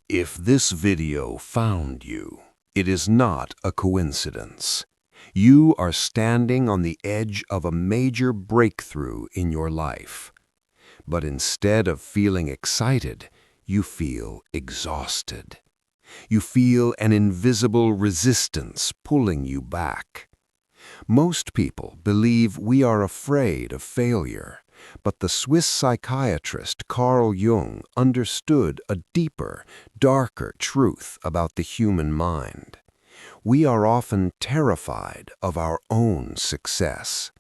If this video found you, it is not a coincidence. You are standing on the edge of a major breakthrough in your life. But instead of feeling excited, you feel exhausted. You feel an invisible resistance pulling you back. Most people believe we are afraid of failure, but the Swiss psychiatrist Carl Jung understood a deeper, darker truth about the human mind. We are often terrified of our own success.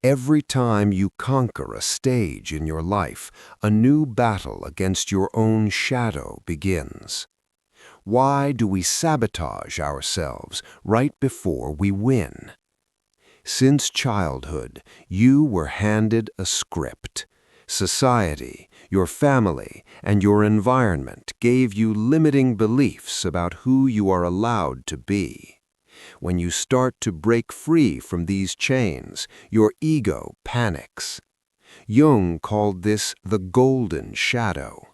Every time you conquer a stage in your life, a new battle against your own shadow begins. Why do we sabotage ourselves right before we win? Since childhood, you were handed a script. Society, your family, and your environment gave you limiting beliefs about who you are allowed to be. When you start to break free from these chains, your ego panics. Jung called this the golden shadow.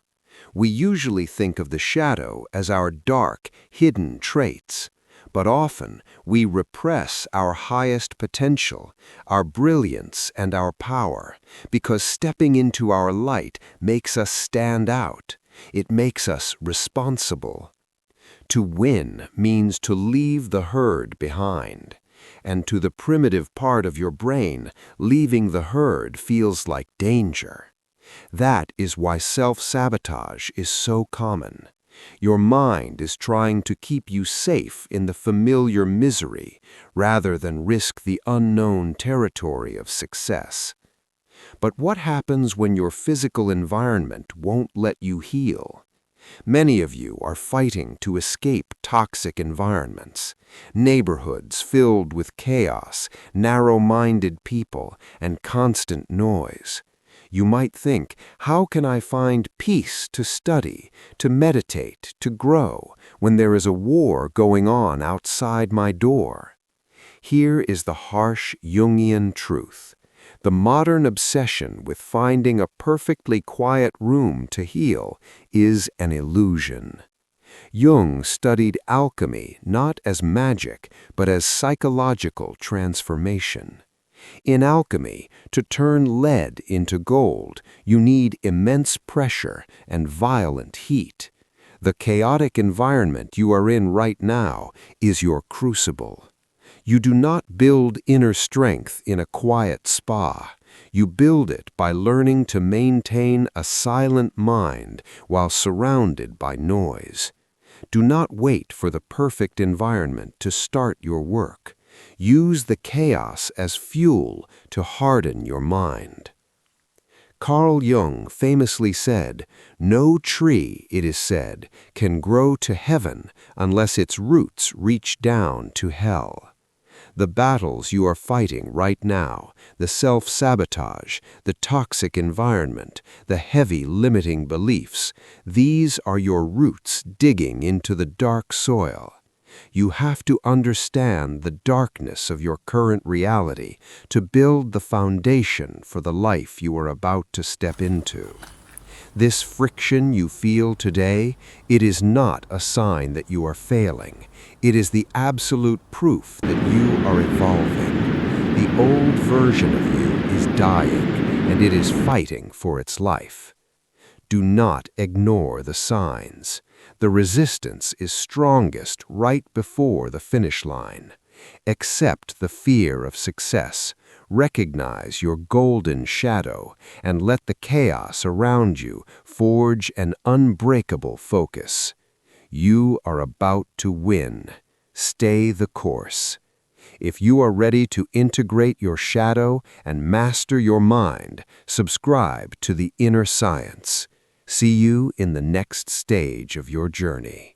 We usually think of the shadow as our dark, hidden traits, but often we repress our highest potential, our brilliance and our power, because stepping into our light makes us stand out. It makes us responsible. To win means to leave the herd behind. And to the primitive part of your brain, leaving the herd feels like danger. That is why self-sabotage is so common. Your mind is trying to keep you safe in the familiar misery rather than risk the unknown territory of success. But what happens when your physical environment won't let you heal? Many of you are fighting to escape toxic environments, neighborhoods filled with chaos, narrow-minded people, and constant noise. You might think, how can I find peace to study, to meditate, to grow, when there is a war going on outside my door? Here is the harsh Jungian truth. The modern obsession with finding a perfectly quiet room to heal is an illusion. Jung studied alchemy not as magic, but as psychological transformation. In alchemy, to turn lead into gold, you need immense pressure and violent heat. The chaotic environment you are in right now is your crucible. You do not build inner strength in a quiet spa. You build it by learning to maintain a silent mind while surrounded by noise. Do not wait for the perfect environment to start your work. Use the chaos as fuel to harden your mind. Carl Jung famously said, "No tree, it is said, can grow to heaven unless its roots reach down to hell." The battles you are fighting right now, the self-sabotage, the toxic environment, the heavy limiting beliefs, these are your roots digging into the dark soil. You have to understand the darkness of your current reality to build the foundation for the life you are about to step into. This friction you feel today, it is not a sign that you are failing. It is the absolute proof that you are evolving. The old version of you is dying, and it is fighting for its life. Do not ignore the signs. The resistance is strongest right before the finish line. Accept the fear of success. Recognize your golden shadow and let the chaos around you forge an unbreakable focus. You are about to win. Stay the course. If you are ready to integrate your shadow and master your mind, subscribe to The Inner Science. See you in the next stage of your journey.